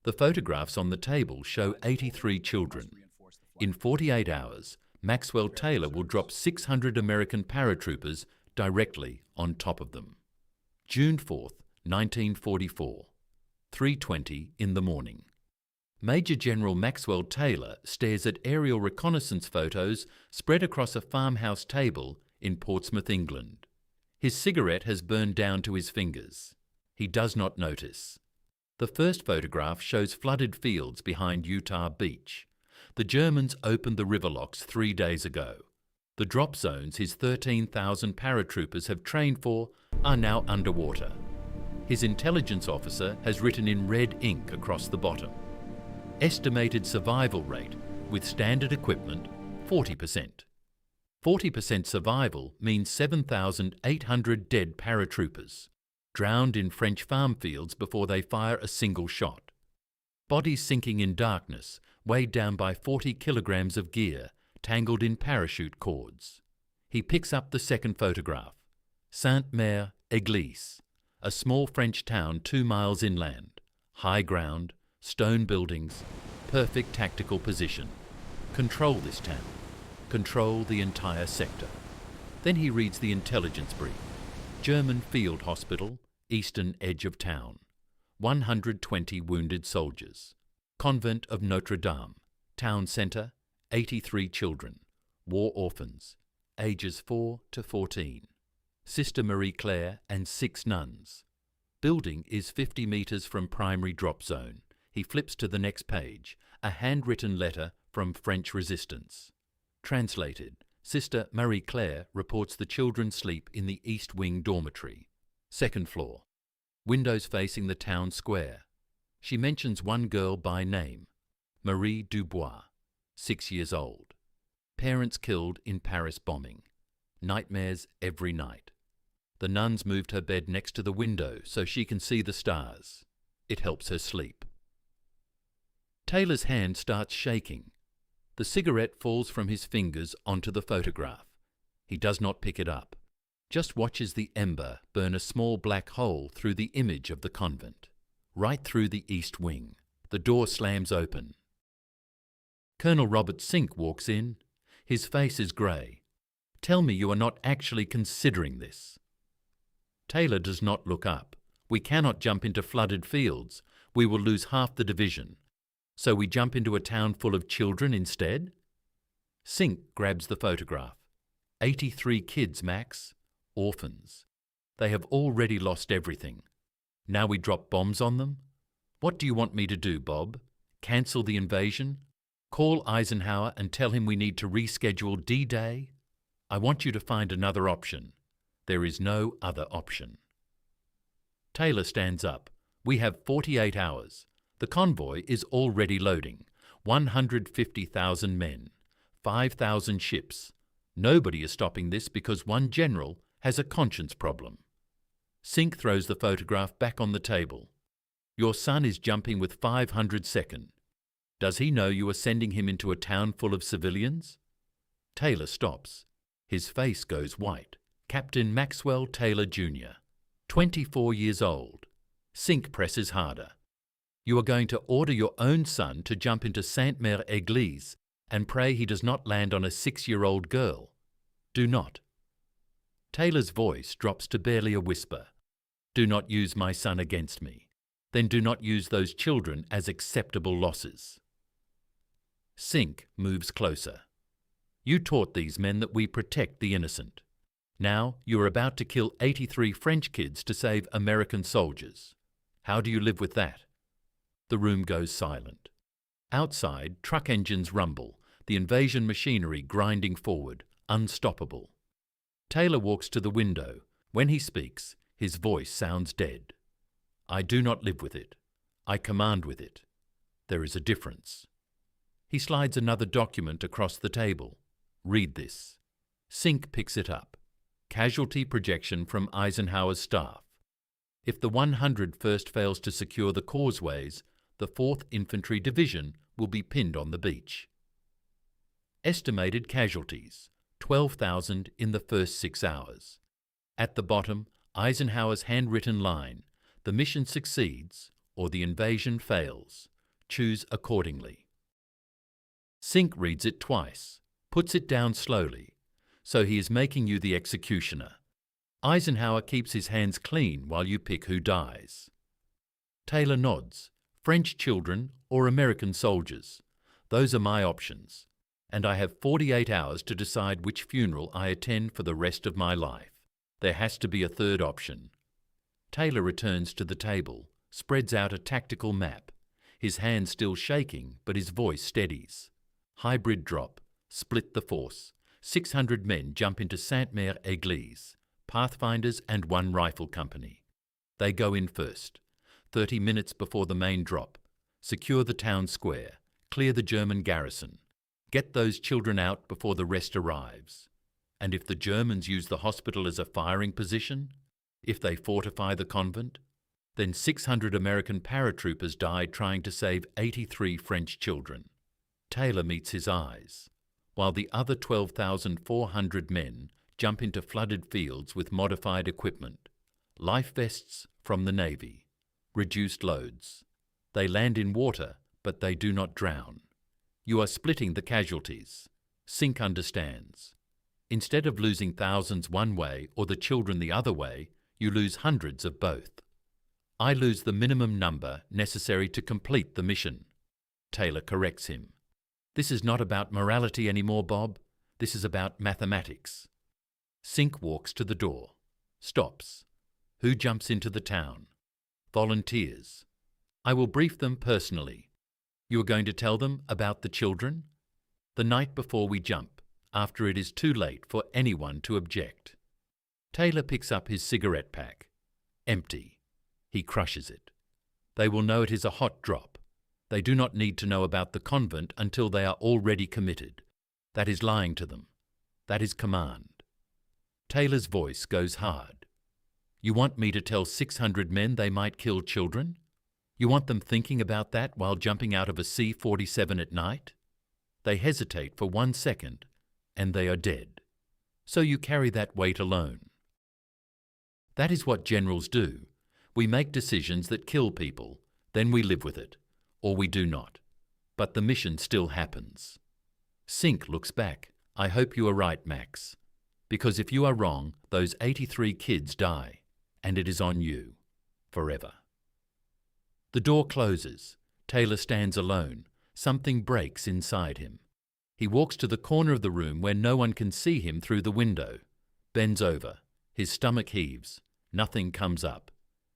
The photographs on the table show 83 children. In 48 hours, Maxwell Taylor will drop 600 American paratroopers directly on top of them. June 4, 1944, 3:20 in the morning. Major General Maxwell Taylor stares at aerial reconnaissance photos spread across a farmhouse table in Portsmouth, England. His cigarette has burned down to his fingers. He does not notice. The first photograph shows flooded fields behind Utah Beach. The Germans opened the river locks 3 days ago. The drop zones his 13,000 paratroopers have trained for are now underwater. His intelligence officer has written in red ink across the bottom. Estimated survival rate with standard equipment, 40%. 40% survival means 7,800 dead paratroopers, drowned in French farm fields before they fire a single shot. Bodies sinking in darkness, weighed down by 40 kilograms of gear, tangled in parachute cords. He picks up the second photograph. Sainte-Mère-Église, a small French town 2 miles inland. High ground, stone buildings, perfect tactical position. Control this town. Control the entire sector. Then he reads the intelligence brief. German field hospital, eastern edge of town. 120 wounded soldiers. Convent of Notre Dame, town centre, 83 children, war orphans, ages 4 to 14. Sister Marie Claire and 6 nuns. Building is 50 metres from primary drop zone. He flips to the next page, a handwritten letter from French resistance. Translated, Sister Marie Claire reports the children sleep in the East Wing dormitory, 2nd floor. Windows facing the town square. She mentions one girl by name, Marie Dubois, 6 years old. Parents killed in Paris bombing. Nightmares every night. The nuns moved her bed next to the window so she can see the stars. It helps her sleep. Taylor's hand starts shaking. The cigarette falls from his fingers onto the photograph. He does not pick it up, just watches the ember burn a small black hole through the image of the convent, right through the east wing. The door slams open. Colonel Robert Sink walks in. His face is grey. Tell me you are not actually considering this. Taylor does not look up. We cannot jump into flooded fields. We will lose half the division. So we jump into a town full of children instead? Sink grabs the photograph. 83 kids, Max. Orphans. They have already lost everything. Now we drop bombs on them? What do you want me to do, Bob? Cancel the invasion? Call Eisenhower and tell him we need to reschedule D-Day? I want you to find another option. There is no other option. Taylor stands up. We have 48 hours. The convoy is already loading. 150,000 men. 5,000 ships. Nobody is stopping this because one general has a conscience problem. Sink throws the photograph back on the table. Your son is jumping with 502nd. Does he know you are sending him into a town full of civilians? Taylor stops. His face goes white. Captain Maxwell Taylor Jr., 24 years old. Sink presses harder. You are going to order your own son to jump into Sainte-Mère-Église and pray he does not land on a 6-year-old girl. Do not. Taylor's voice drops to barely a whisper. Do not use my son against me. Then do not use those children as acceptable losses. Sink moves closer. You taught these men that we protect the innocent. Now you are about to kill 83 French kids to save American soldiers. How do you live with that? The room goes silent. Outside, truck engines rumble, the invasion machinery grinding forward, unstoppable. Taylor walks to the window. When he speaks, his voice sounds dead. I do not live with it. I command with it. There is a difference. He slides another document across the table. Read this. Sink picks it up. Casualty projection from Eisenhower's staff. If the 101st fails to secure the causeways, the 4th Infantry Division will be pinned on the beach. Estimated casualties, 12,000 in the first 6 hours. At the bottom, Eisenhower's handwritten line, the mission succeeds or the invasion fails. Choose accordingly. Sink reads it twice, puts it down slowly, so he is making you the executioner. Eisenhower keeps his hands clean while you pick who dies. Taylor nods. French children or American soldiers. Those are my options, and I have 48 hours to decide which funeral I attend for the rest of my life. There has to be a third option. Taylor returns to the table, spreads out a tactical map, his hands still shaking but his voice steadies. Hybrid drop, split the force. 600 men jump into Sainte-Mère-Église, Pathfinders and 1 rifle company. They go in first. 30 minutes before the main drop. Secure the town square. Clear the German garrison. Get those children out before the rest arrives. And if the Germans use the hospital as a firing position, if they fortify the convent, then 600 American paratroopers died trying to save 83 French children. Taylor meets his eyes, while the other 12,400 men jump into flooded fields with modified equipment. Life vests from the Navy. Reduced loads. They land in water, but they do not drown. You are splitting the casualties. Sink understands. Instead of losing thousands one way or the children the other way, you lose hundreds of both. I lose the minimum number necessary to complete the mission. Taylor corrects him. This is not about morality anymore, Bob. This is about mathematics. Sink walks to the door. Stops. Who jumps into the town? Volunteers. I will brief them personally. You are going to tell them about the children? The night before we jump, after it is too late for anyone to object. Taylor picks up his cigarette pack. Empty. He crushes it. They will know it is a hot drop. They do not need to know about the convent until they are already committed. That is lying to them. That is command. Taylor's voice goes hard. You want me to tell 600 men they might kill children? You want them thinking about that while jumping out of a C-47 at night? They hesitate for 1 second, and they are dead. So you carry that weight alone. That is what generals do. We make decisions that kill people, then we live with it, or we do not. But the mission still happens. Sink looks back. I hope you are right, Max. Because if you are wrong, those 83 kids die. And it is on you, forever. The door closes. Taylor stands alone. Something breaks inside him. He walks to the corner of the room where no one can see him through the window. Bends over. His stomach heaves. Nothing comes up.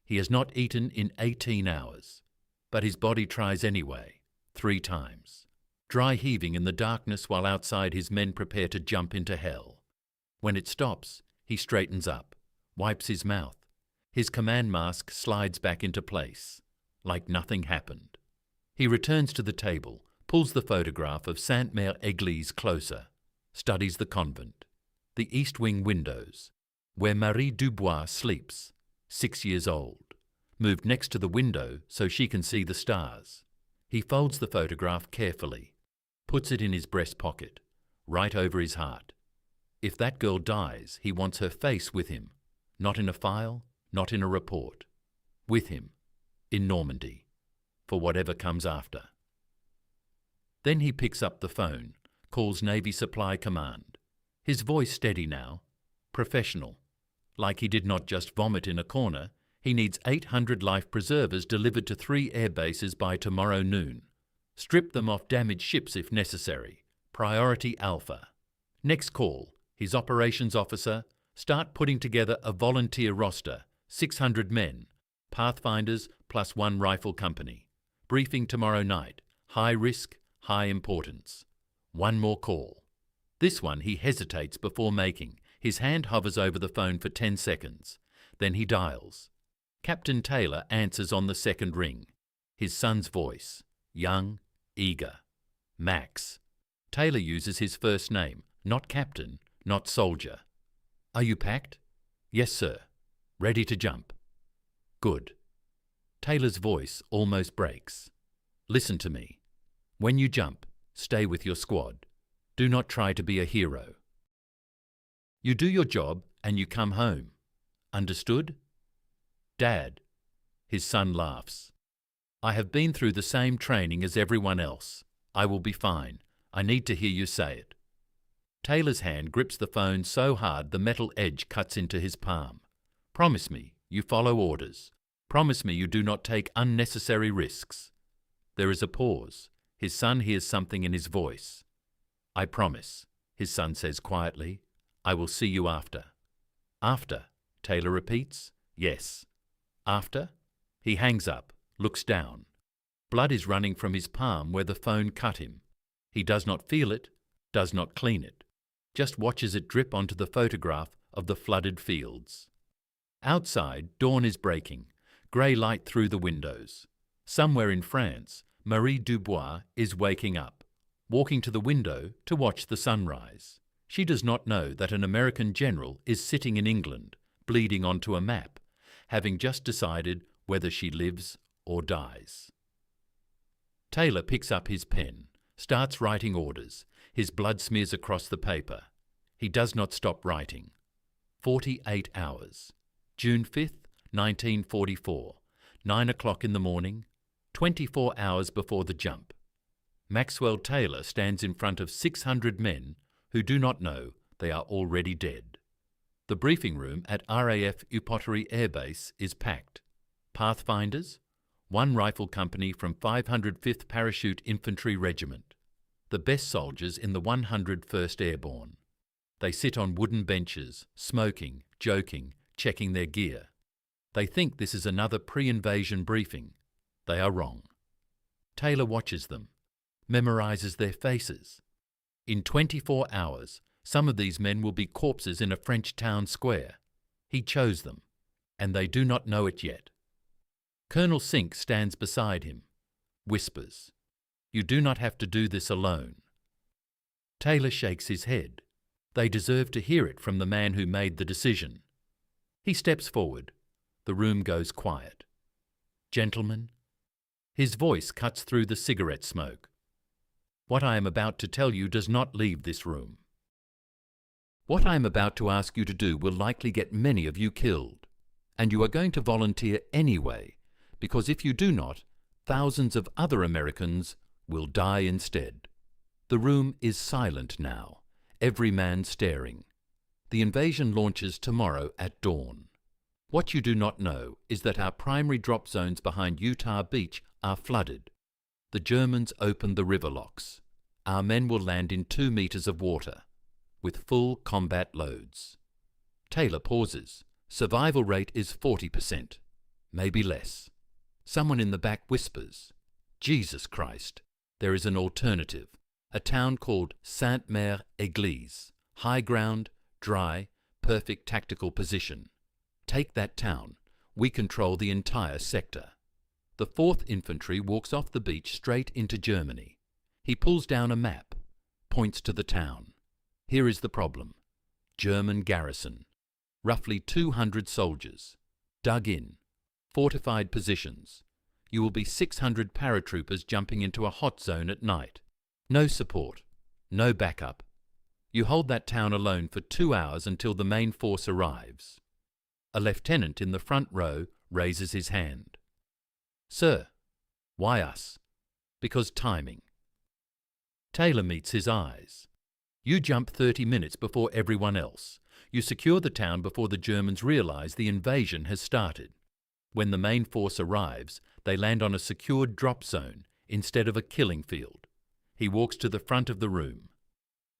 He has not eaten in 18 hours. But his body tries anyway, 3 times. Dry heaving in the darkness while outside his men prepare to jump into hell. When it stops, he straightens up, wipes his mouth. His command mask slides back into place, like nothing happened. He returns to the table, pulls the photograph of Sainte-Mère-Église closer, studies the convent, the east wing windows, where Marie Dubois sleeps, 6 years old, moved next to the window so she can see the stars. He folds the photograph carefully, puts it in his breast pocket, right over his heart. If that girl dies, he wants her face with him, not in a file, not in a report. With him, in Normandy, for whatever comes after. Then he picks up the phone, calls Navy Supply Command. His voice steady now, professional. Like he did not just vomit in a corner, he needs 800 life preservers delivered to 3 air bases by tomorrow noon. Strip them off damaged ships if necessary. Priority Alpha. Next call, his operations officer, start putting together a volunteer roster, 600 men, Pathfinders plus 1 rifle company. Briefing tomorrow night, high risk, high importance. 1 more call. This one he hesitates before making. His hand hovers over the phone for 10 seconds. Then he dials. Captain Taylor answers on the second ring. His son's voice, young, eager. Max. Taylor uses his first name, not captain, not soldier. Are you packed? Yes, sir. Ready to jump. Good. Taylor's voice almost breaks. Listen to me. When you jump, stay with your squad. Do not try to be a hero. You do your job and you come home. Understood? Dad. His son laughs. I have been through the same training as everyone else. I will be fine. I need to hear you say it. Taylor's hand grips the phone so hard the metal edge cuts into his palm. Promise me you follow orders. Promise me you do not take unnecessary risks. There is a pause. His son hears something in his voice. I promise, his son says quietly. I will see you after. After, Taylor repeats. Yes. After? He hangs up, looks down. Blood is running from his palm where the phone cut him. He does not feel it, does not clean it, just watches it drip onto the photograph of the flooded fields. Outside, dawn is breaking, grey light through the windows. Somewhere in France, Marie Dubois is waking up, walking to the window to watch the sunrise. She does not know that an American general is sitting in England, bleeding onto a map, having just decided whether she lives or dies. Taylor picks up his pen, starts writing orders. His blood smears across the paper. He does not stop writing. 48 hours. June 5th, 1944. 9 o'clock in the morning. 24 hours before the jump. Maxwell Taylor stands in front of 600 men who do not know they are already dead. The briefing room at RAF Upottery Air Base is packed. Pathfinders, one rifle company from 505th Parachute Infantry Regiment. The best soldiers in the 101st Airborne. They sit on wooden benches, smoking, joking, checking their gear. They think this is another pre-invasion briefing. They are wrong. Taylor watches them, memorizes their faces. In 24 hours, some of these men will be corpses in a French town square. He chose them, and they do not know it yet. Colonel Sink stands beside him, whispers, "You do not have to do this alone." Taylor shakes his head. They deserve to hear it from the man who made the decision. He steps forward. The room goes quiet. "Gentlemen," his voice cuts through the cigarette smoke. "What I am about to tell you does not leave this room. What I am about to ask you to do will likely get many of you killed, and you are going to volunteer anyway, because if you do not, thousands of other Americans will die instead." The room is silent now, every man staring. The invasion launches tomorrow at dawn. What you do not know is that our primary drop zones behind Utah Beach are flooded. The Germans opened the river locks. Our men will land in 2 meters of water, with full combat loads. Taylor pauses. Survival rate is 40%, maybe less. Someone in the back whispers, "Jesus Christ, there is an alternative, a town called Sainte-Mère-Église, high ground, dry, perfect tactical position. Take that town, we control the entire sector." The 4th Infantry walks off the beach straight into Germany. He pulls down a map, points to the town. Here is the problem. German garrison, roughly 200 soldiers, dug in, fortified positions. You will be 600 paratroopers jumping into a hot zone at night. No support, no backup. You hold that town alone for 2 hours until the main force arrives. A lieutenant in the front row raises his hand. "Sir." "Why us?" "Because timing." Taylor meets his eyes. You jump 30 minutes before everyone else. You secure the town before the Germans realize the invasion has started. When the main force arrives, they land on a secured drop zone instead of a killing field. He walks to the front of the room.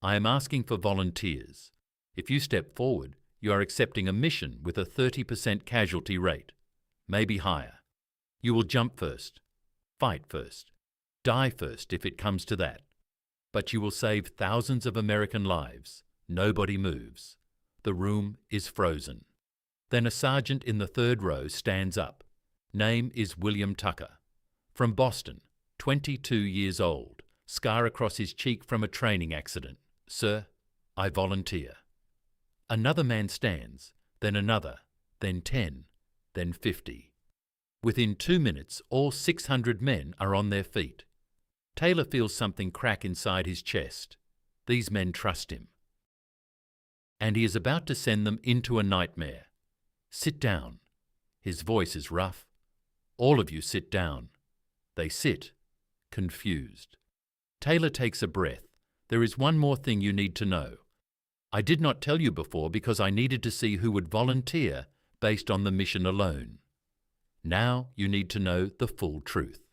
"I am asking for volunteers. If you step forward, you are accepting a mission with a 30% casualty rate, maybe higher. You will jump first, fight first, die first if it comes to that. But you will save thousands of American lives. Nobody moves. The room is frozen. Then a sergeant in the 3rd row stands up. Name is William Tucker. From Boston, 22 years old, scar across his cheek from a training accident. "Sir, I volunteer." Another man stands, then another, then 10, then 50. Within 2 minutes, all 600 men are on their feet. Taylor feels something crack inside his chest. These men trust him. And he is about to send them into a nightmare. "Sit down." His voice is rough. "All of you sit down. They sit, confused. Taylor takes a breath. There is one more thing you need to know. I did not tell you before because I needed to see who would volunteer based on the mission alone. Now you need to know the full truth.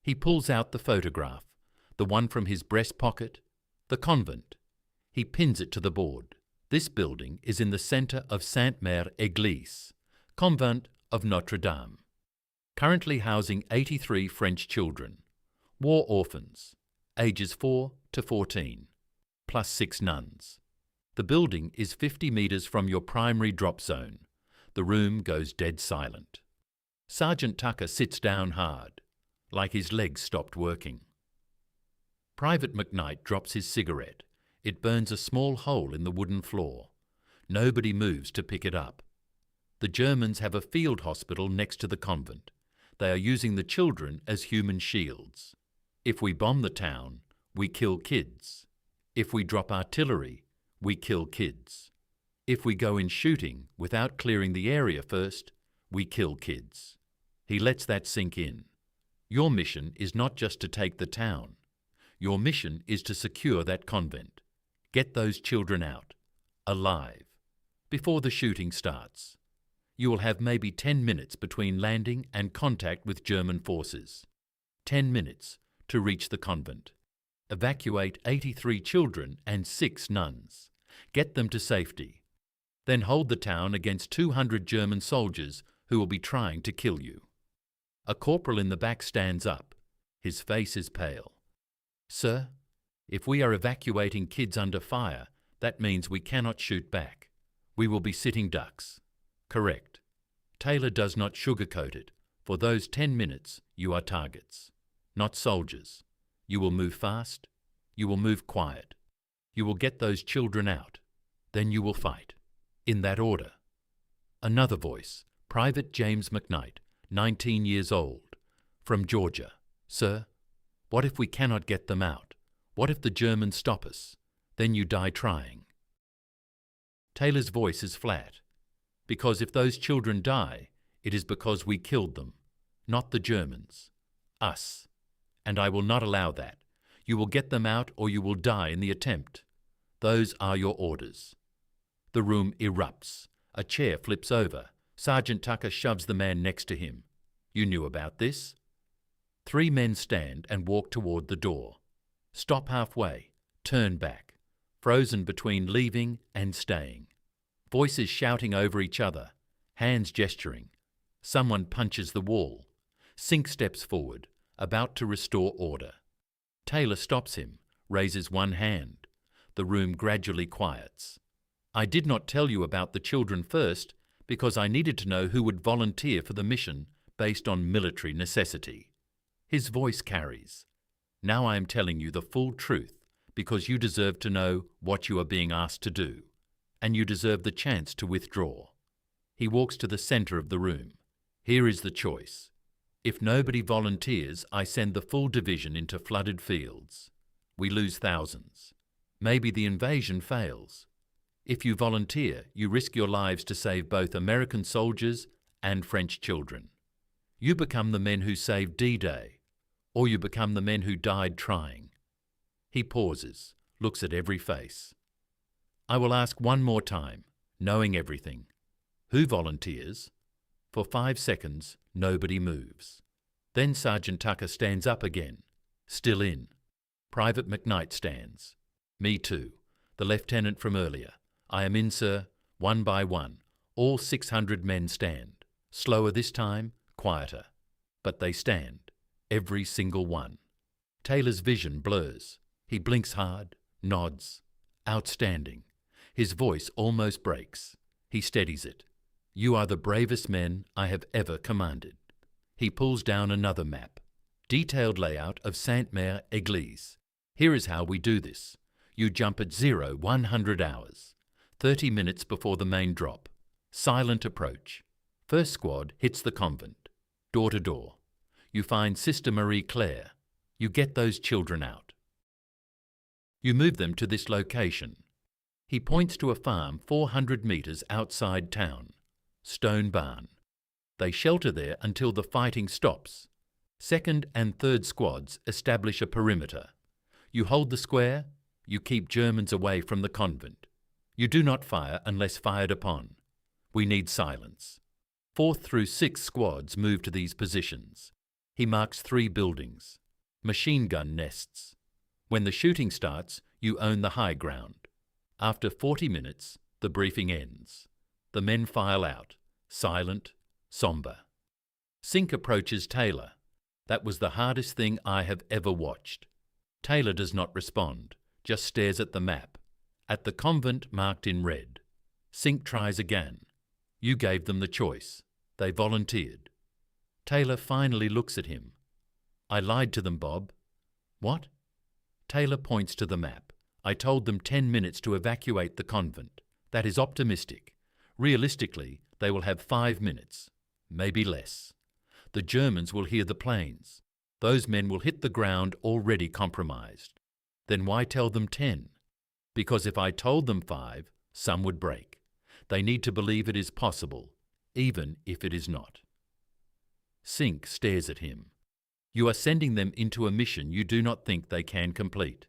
He pulls out the photograph, the one from his breast pocket, the convent. He pins it to the board. This building is in the centre of Sainte-Mère-Église, convent of Notre Dame, currently housing 83 French children, war orphans, ages 4 to 14, plus 6 nuns. The building is 50 metres from your primary drop zone. The room goes dead silent. Sergeant Tucker sits down hard, like his legs stopped working. Private McKnight drops his cigarette. It burns a small hole in the wooden floor. Nobody moves to pick it up. The Germans have a field hospital next to the convent. They are using the children as human shields. If we bomb the town, we kill kids. If we drop artillery, we kill kids. If we go in shooting without clearing the area first, we kill kids. He lets that sink in. Your mission is not just to take the town. Your mission is to secure that convent. Get those children out, alive, before the shooting starts. You will have maybe 10 minutes between landing and contact with German forces. 10 minutes to reach the convent. Evacuate 83 children and 6 nuns. Get them to safety. Then hold the town against 200 German soldiers who will be trying to kill you. A corporal in the back stands up. His face is pale. Sir, if we are evacuating kids under fire, that means we cannot shoot back. We will be sitting ducks. Correct. Taylor does not sugarcoat it. For those 10 minutes, you are targets, not soldiers. You will move fast. You will move quiet. You will get those children out. Then you will fight. In that order. Another voice, Private James McKnight, 19 years old, from Georgia. Sir, what if we cannot get them out? What if the Germans stop us? Then you die trying. Taylor's voice is flat. Because if those children die, it is because we killed them, not the Germans. Us. And I will not allow that. You will get them out or you will die in the attempt. Those are your orders. The room erupts. A chair flips over. Sergeant Tucker shoves the man next to him. You knew about this? 3 men stand and walk toward the door. Stop halfway. Turn back. Frozen between leaving and staying. Voices shouting over each other. Hands gesturing. Someone punches the wall. Sink steps forward, about to restore order. Taylor stops him, raises one hand. The room gradually quiets. I did not tell you about the children first because I needed to know who would volunteer for the mission based on military necessity. His voice carries. Now I am telling you the full truth because you deserve to know what you are being asked to do, and you deserve the chance to withdraw. He walks to the center of the room. Here is the choice. If nobody volunteers, I send the full division into flooded fields. We lose thousands. Maybe the invasion fails. If you volunteer, you risk your lives to save both American soldiers and French children. You become the men who saved D-Day, or you become the men who died trying. He pauses, looks at every face. I will ask one more time, knowing everything. Who volunteers? For 5 seconds, nobody moves. Then Sergeant Tucker stands up again, still in. Private McKnight stands. Me too, the lieutenant from earlier. I am in, sir, one by one. All 600 men stand. Slower this time, quieter. But they stand, every single one. Taylor's vision blurs. He blinks hard, nods. Outstanding. His voice almost breaks. He steadies it. You are the bravest men I have ever commanded. He pulls down another map. Detailed layout of Sainte-Mère-Église. Here is how we do this. You jump at 100 hours. 30 minutes before the main drop. Silent approach. First squad hits the convent. Door to door. You find Sister Marie Claire. You get those children out. You move them to this location. He points to a farm 400 meters outside town. Stone barn. They shelter there until the fighting stops. Second and third squads establish a perimeter. You hold the square, you keep Germans away from the convent. You do not fire unless fired upon. We need silence. Fourth through sixth squads move to these positions. He marks 3 buildings. Machine gun nests. When the shooting starts, you own the high ground. After 40 minutes, the briefing ends. The men file out, silent, sombre. Sink approaches Taylor. That was the hardest thing I have ever watched. Taylor does not respond, just stares at the map. At the convent marked in red. Sink tries again. You gave them the choice. They volunteered. Taylor finally looks at him. I lied to them, Bob. What? Taylor points to the map. I told them 10 minutes to evacuate the convent. That is optimistic. Realistically, they will have 5 minutes, maybe less. The Germans will hear the planes. Those men will hit the ground already compromised. Then why tell them 10? Because if I told them 5, some would break. They need to believe it is possible, even if it is not. Sink stares at him. You are sending them into a mission you do not think they can complete.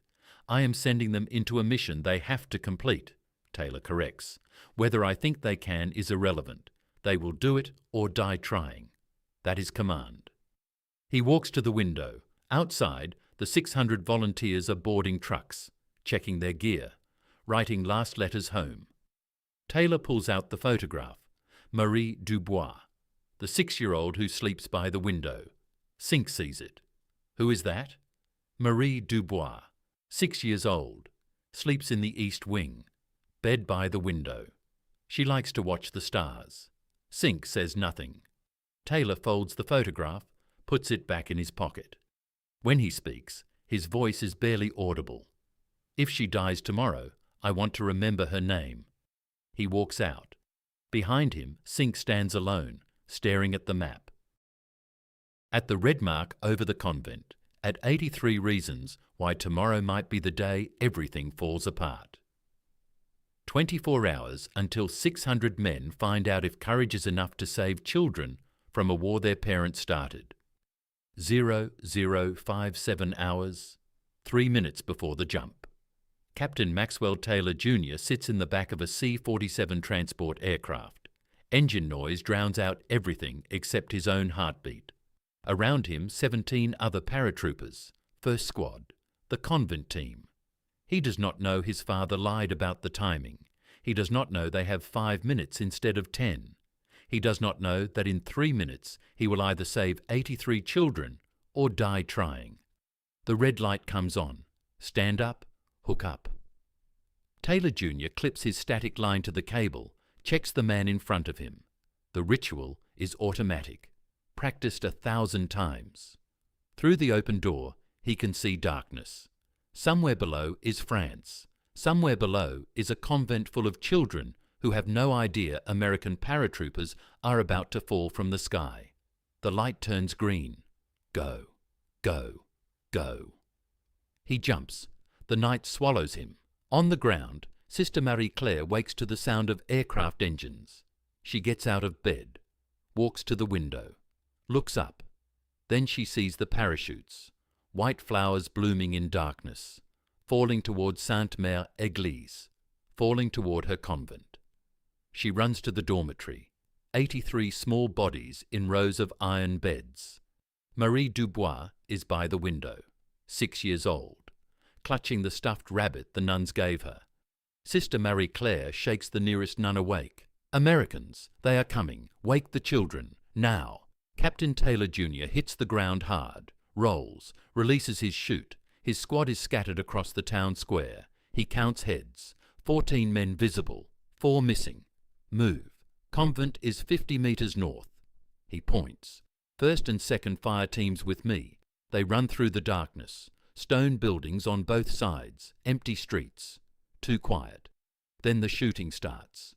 I am sending them into a mission they have to complete, Taylor corrects. Whether I think they can is irrelevant. They will do it or die trying. That is command. He walks to the window. Outside, the 600 volunteers are boarding trucks, checking their gear, writing last letters home. Taylor pulls out the photograph. Marie Dubois, the 6-year-old who sleeps by the window. Sink sees it. Who is that? Marie Dubois, 6 years old, sleeps in the east wing, bed by the window. She likes to watch the stars. Sink says nothing. Taylor folds the photograph, puts it back in his pocket. When he speaks, his voice is barely audible. If she dies tomorrow, I want to remember her name. He walks out. Behind him, Sink stands alone, staring at the map. At the red mark over the convent, at 83 reasons why tomorrow might be the day everything falls apart. 24 hours until 600 men find out if courage is enough to save children from a war their parents started. 0057 hours, 3 minutes before the jump. Captain Maxwell Taylor Jr. sits in the back of a C-47 transport aircraft. Engine noise drowns out everything except his own heartbeat. Around him, 17 other paratroopers, first squad, the convent team. He does not know his father lied about the timing. He does not know they have 5 minutes instead of 10. He does not know that in 3 minutes he will either save 83 children or die trying. The red light comes on. Stand up, hook up. Taylor Jr. clips his static line to the cable, checks the man in front of him. The ritual is automatic, practiced 1,000 times. Through the open door, he can see darkness. Somewhere below is France. Somewhere below is a convent full of children who have no idea American paratroopers are about to fall from the sky. The light turns green. Go, go, go. He jumps. The night swallows him. On the ground, Sister Marie-Claire wakes to the sound of aircraft engines. She gets out of bed, walks to the window, looks up. Then she sees the parachutes, white flowers blooming in darkness, falling toward Sainte-Mère Église, falling toward her convent. She runs to the dormitory, 83 small bodies in rows of iron beds. Marie Dubois is by the window, 6 years old, clutching the stuffed rabbit the nuns gave her. Sister Marie-Claire shakes the nearest nun awake. Americans, they are coming. Wake the children, now. Captain Taylor Jr. hits the ground hard, rolls, releases his chute. His squad is scattered across the town square. He counts heads. 14 men visible, 4 missing. Move. Convent is 50 meters north. He points. First and second fire teams with me. They run through the darkness. Stone buildings on both sides, empty streets. Too quiet. Then the shooting starts.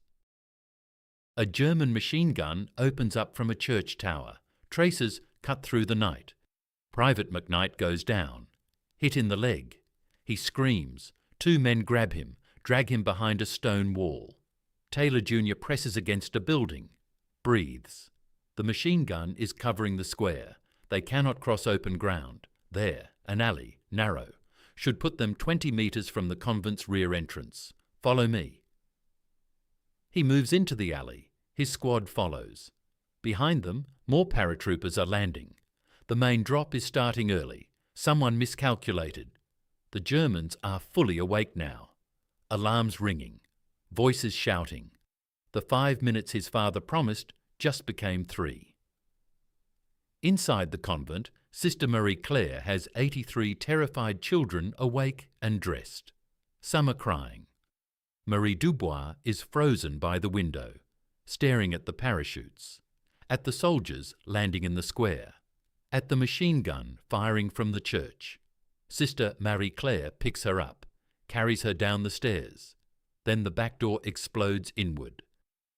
A German machine gun opens up from a church tower. Tracers cut through the night. Private McKnight goes down. Hit in the leg. He screams. 2 men grab him, drag him behind a stone wall. Taylor Jr. presses against a building. Breathes. The machine gun is covering the square. They cannot cross open ground. There, an alley, narrow, should put them 20 metres from the convent's rear entrance. Follow me. He moves into the alley. His squad follows. Behind them, more paratroopers are landing. The main drop is starting early. Someone miscalculated. The Germans are fully awake now. Alarms ringing. Voices shouting. The 5 minutes his father promised just became 3. Inside the convent, Sister Marie Claire has 83 terrified children awake and dressed. Some are crying. Marie Dubois is frozen by the window, staring at the parachutes, at the soldiers landing in the square, at the machine gun firing from the church. Sister Marie Claire picks her up, carries her down the stairs. Then the back door explodes inward.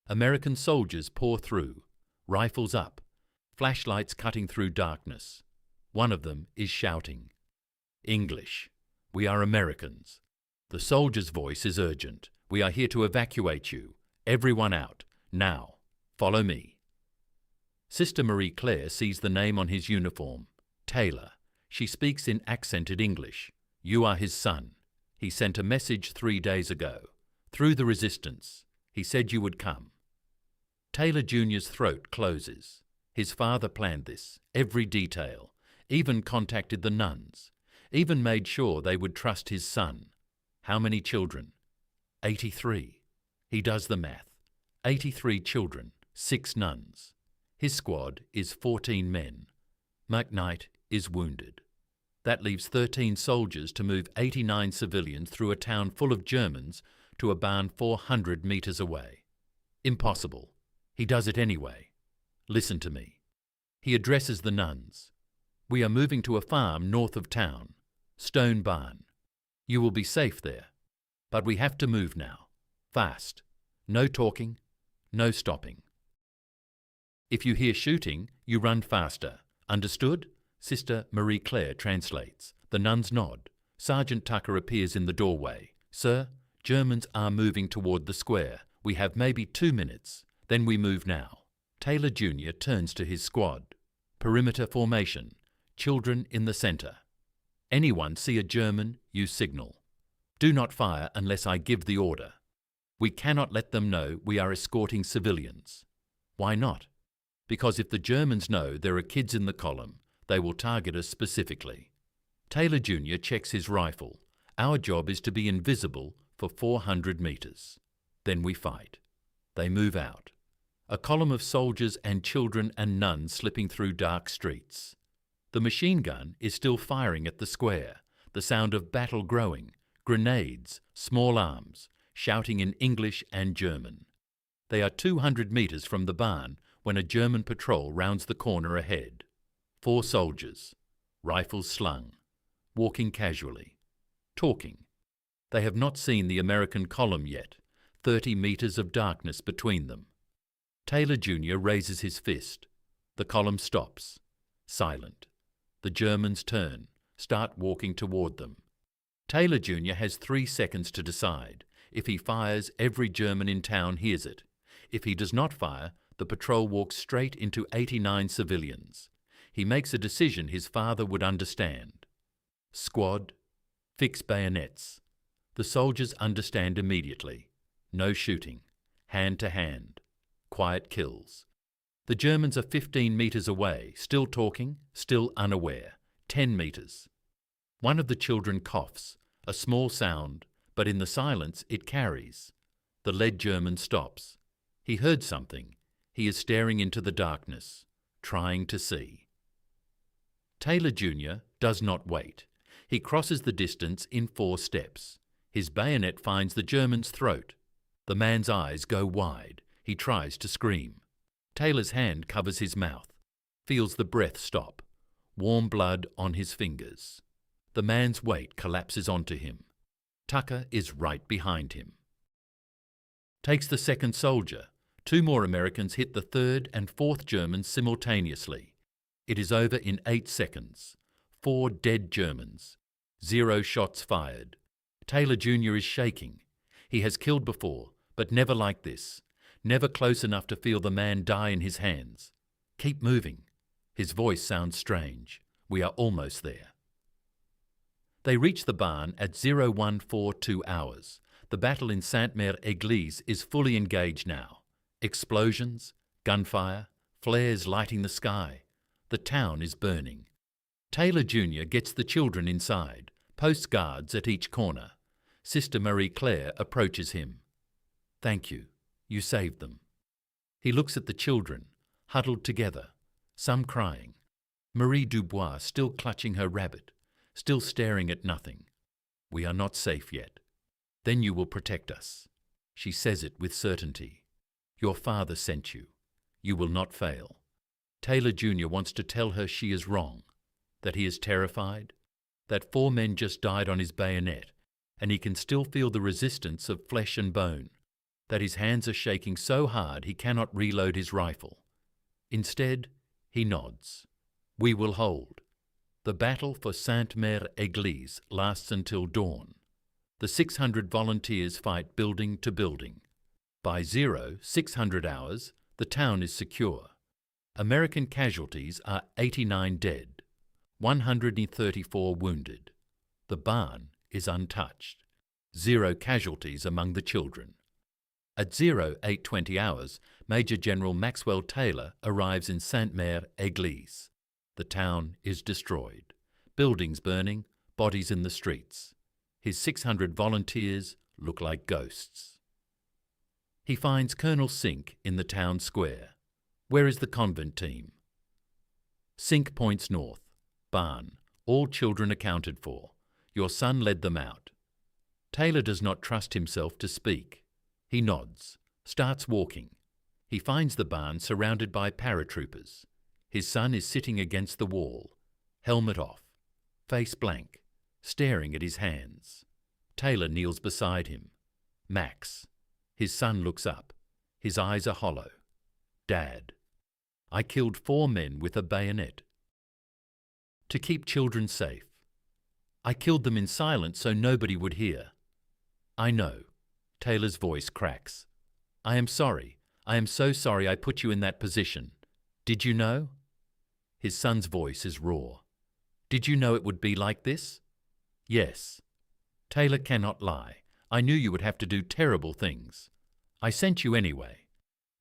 American soldiers pour through, rifles up, flashlights cutting through darkness. One of them is shouting, "English. We are Americans." The soldier's voice is urgent. "We are here to evacuate you. Everyone out. Now. Follow me." Sister Marie Claire sees the name on his uniform, Taylor. She speaks in accented English. "You are his son. He sent a message 3 days ago. Through the resistance. He said you would come." Taylor Jr.'s throat closes. His father planned this, every detail, even contacted the nuns, even made sure they would trust his son. How many children? 83. He does the math. 83 children, 6 nuns. His squad is 14 men. McKnight is wounded. That leaves 13 soldiers to move 89 civilians through a town full of Germans to a barn 400 metres away. Impossible. He does it anyway. Listen to me. He addresses the nuns. "We are moving to a farm north of town. Stone barn. You will be safe there. But we have to move now. Fast. No talking. No stopping. If you hear shooting, you run faster. Understood?" Sister Marie Claire translates. The nuns nod. Sergeant Tucker appears in the doorway. "Sir, Germans are moving toward the square. We have maybe 2 minutes. Then we move now." Taylor Jr. turns to his squad. Perimeter formation. Children in the centre. "Anyone see a German, you signal. Do not fire unless I give the order. We cannot let them know we are escorting civilians." Why not? Because if the Germans know there are kids in the column, they will target us specifically. Taylor Jr. checks his rifle. Our job is to be invisible for 400 metres. Then we fight. They move out. A column of soldiers and children and nuns slipping through dark streets. The machine gun is still firing at the square, the sound of battle growing, grenades, small arms, shouting in English and German. They are 200 metres from the barn when a German patrol rounds the corner ahead. 4 soldiers, rifles slung, walking casually, talking. They have not seen the American column yet, 30 metres of darkness between them. Taylor Jr. raises his fist. The column stops, silent. The Germans turn, start walking toward them. Taylor Jr. has 3 seconds to decide. If he fires, every German in town hears it. If he does not fire, the patrol walks straight into 89 civilians. He makes a decision his father would understand. Squad, fix bayonets. The soldiers understand immediately. No shooting. Hand to hand. Quiet kills. The Germans are 15 metres away, still talking, still unaware. 10 metres. One of the children coughs, a small sound, but in the silence it carries. The lead German stops. He heard something. He is staring into the darkness, trying to see. Taylor Jr. does not wait. He crosses the distance in 4 steps. His bayonet finds the German's throat. The man's eyes go wide. He tries to scream. Taylor's hand covers his mouth, feels the breath stop, warm blood on his fingers. The man's weight collapses onto him. Tucker is right behind him. Takes the second soldier. 2 more Americans hit the 3rd and 4th Germans simultaneously. It is over in 8 seconds. 4 dead Germans. 0 shots fired. Taylor Jr. is shaking. He has killed before, but never like this. Never close enough to feel the man die in his hands. Keep moving. His voice sounds strange. We are almost there. They reach the barn at 0142 hours. The battle in Sainte-Mère-Église is fully engaged now. Explosions, gunfire, flares lighting the sky. The town is burning. Taylor Jr. gets the children inside, posts guards at each corner. Sister Marie-Claire approaches him. "Thank you. You saved them." He looks at the children, huddled together, some crying. Marie Dubois still clutching her rabbit, still staring at nothing. "We are not safe yet. Then you will protect us." She says it with certainty. "Your father sent you. You will not fail." Taylor Jr. wants to tell her she is wrong, that he is terrified, that 4 men just died on his bayonet, and he can still feel the resistance of flesh and bone, that his hands are shaking so hard he cannot reload his rifle. Instead, he nods. "We will hold." The battle for Sainte-Mère-Église lasts until dawn. The 600 volunteers fight building to building. By 0600 hours, the town is secure. American casualties are 89 dead, 134 wounded. The barn is untouched. 0 casualties among the children. At 0820 hours, Major General Maxwell Taylor arrives in Sainte-Mère-Église. The town is destroyed. Buildings burning, bodies in the streets. His 600 volunteers look like ghosts. He finds Colonel Sink in the town square. "Where is the convent team?" Sink points north. "Barn. All children accounted for. Your son led them out." Taylor does not trust himself to speak. He nods, starts walking. He finds the barn surrounded by paratroopers. His son is sitting against the wall, helmet off, face blank, staring at his hands. Taylor kneels beside him. "Max." His son looks up. His eyes are hollow. "Dad, I killed 4 men with a bayonet. To keep children safe. I killed them in silence so nobody would hear." "I know." Taylor's voice cracks. "I am sorry. I am so sorry I put you in that position. Did you know?" His son's voice is raw. "Did you know it would be like this?" "Yes." Taylor cannot lie. "I knew you would have to do terrible things. I sent you anyway,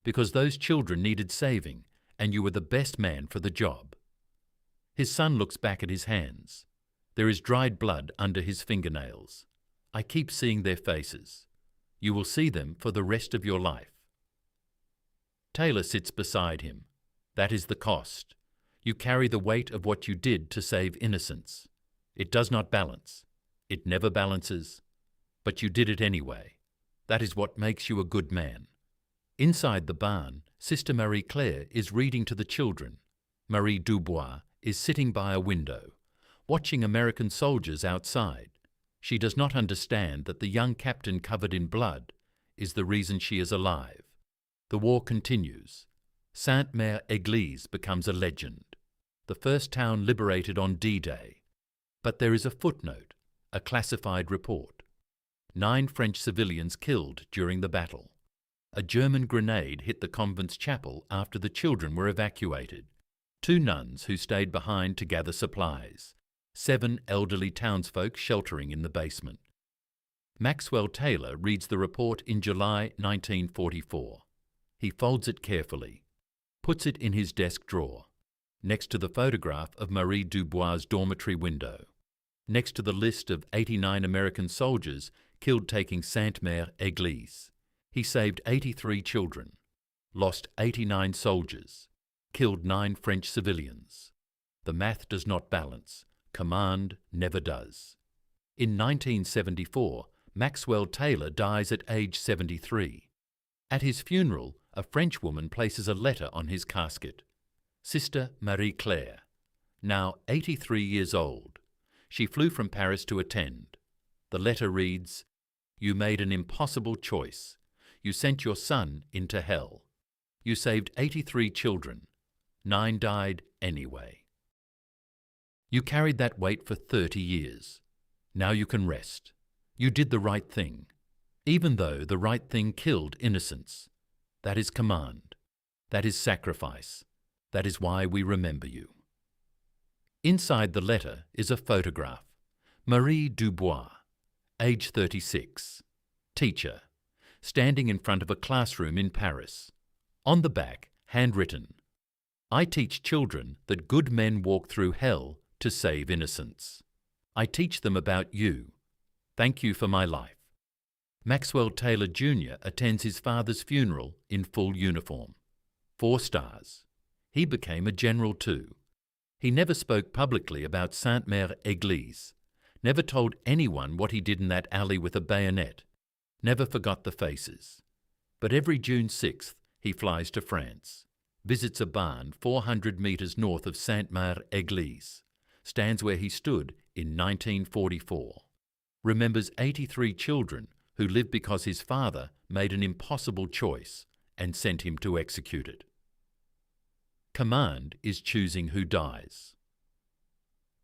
because those children needed saving, and you were the best man for the job." His son looks back at his hands. There is dried blood under his fingernails. "I keep seeing their faces. You will see them for the rest of your life." Taylor sits beside him. "That is the cost. You carry the weight of what you did to save innocence. It does not balance. It never balances. But you did it anyway. That is what makes you a good man." Inside the barn, Sister Marie-Claire is reading to the children. Marie Dubois is sitting by a window, watching American soldiers outside. She does not understand that the young captain covered in blood is the reason she is alive. The war continues. Sainte-Mère-Église becomes a legend, the first town liberated on D-Day. But there is a footnote, a classified report. 9 French civilians killed during the battle. A German grenade hit the convent's chapel after the children were evacuated. 2 nuns who stayed behind to gather supplies. 7 elderly townsfolk sheltering in the basement. Maxwell Taylor reads the report in July 1944. He folds it carefully, puts it in his desk drawer, next to the photograph of Marie Dubois' dormitory window, next to the list of 89 American soldiers killed taking Sainte-Mère-Église. He saved 83 children, lost 89 soldiers, killed 9 French civilians. The math does not balance. Command never does. In 1974, Maxwell Taylor dies at age 73. At his funeral, a French woman places a letter on his casket. Sister Marie-Claire, now 83 years old. She flew from Paris to attend. The letter reads, "You made an impossible choice. You sent your son into hell. You saved 83 children. 9 died anyway. You carried that weight for 30 years. Now you can rest. You did the right thing, even though the right thing killed innocents. That is command. That is sacrifice. That is why we remember you. Inside the letter is a photograph. Marie Dubois, age 36, teacher, standing in front of a classroom in Paris. On the back, handwritten, "I teach children that good men walk through hell to save innocents. I teach them about you. Thank you for my life." Maxwell Taylor Jr. attends his father's funeral in full uniform. 4 stars. He became a general too. He never spoke publicly about Sainte-Mère Église, never told anyone what he did in that alley with a bayonet, never forgot the faces. But every June 6th he flies to France, visits a barn 400 metres north of Sainte-Mère Église, stands where he stood in 1944, remembers 83 children who lived because his father made an impossible choice and sent him to execute it. Command is choosing who dies.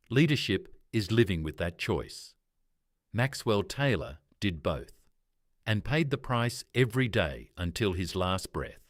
Leadership is living with that choice. Maxwell Taylor did both, and paid the price every day until his last breath.